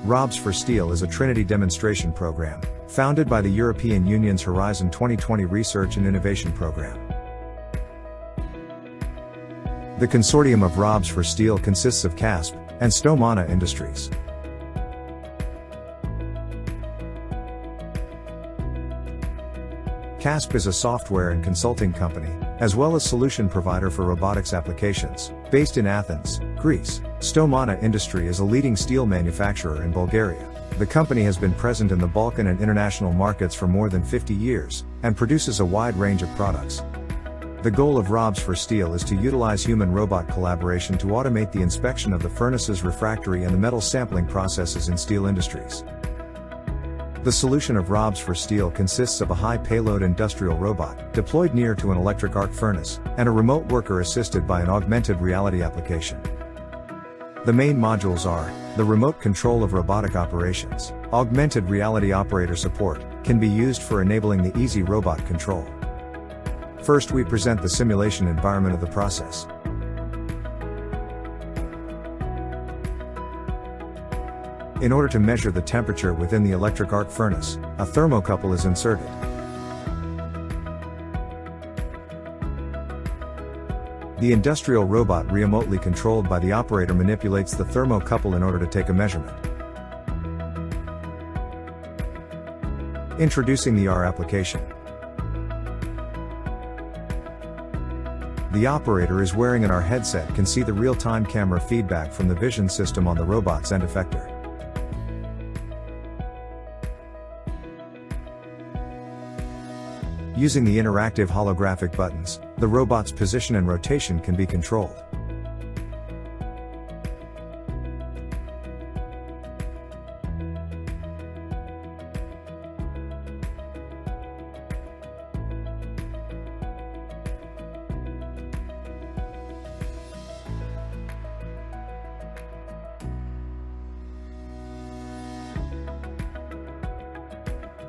Robs4Steel is a Trinity demonstration program, founded by the European Union's Horizon 2020 Research and Innovation Program. The consortium of Robs4Steel consists of CASP and Stomana Industries. CASP is a software and consulting company, as well as solution provider for robotics applications, based in Athens, Greece. Stomana Industry is a leading steel manufacturer in Bulgaria. The company has been present in the Balkan and international markets for more than 50 years, and produces a wide range of products. The goal of Robs4Steel is to utilize human-robot collaboration to automate the inspection of the furnaces, refractory and the metal sampling processes in steel industries. The solution of Robs4Steel consists of a high-payload industrial robot, deployed near to an electric arc furnace, and a remote worker assisted by an augmented reality application. The main modules are the remote control of robotic operations. Augmented reality operator support can be used for enabling the easy robot control. First, we present the simulation environment of the process. In order to measure the temperature within the electric arc furnace, a thermocouple is inserted. The industrial robot, remotely controlled by the operator, manipulates the thermocouple in order to take a measurement. Introducing the AR application. The operator is wearing an AR headset, can see the real-time camera feedback from the vision system on the robot's end effector. Using the interactive holographic buttons, the robot's position and rotation can be controlled.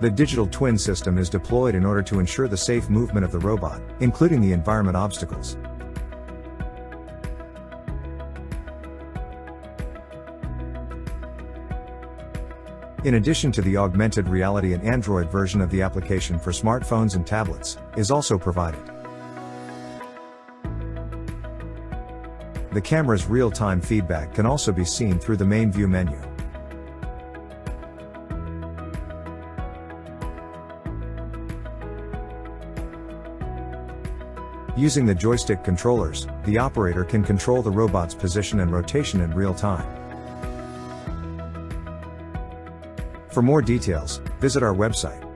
The digital twin system is deployed in order to ensure the safe movement of the robot, including the environment obstacles. In addition to the augmented reality, an Android version of the application for smartphones and tablets is also provided. The camera's real-time feedback can also be seen through the main view menu. Using the joystick controllers, the operator can control the robot's position and rotation in real time. For more details, visit our website.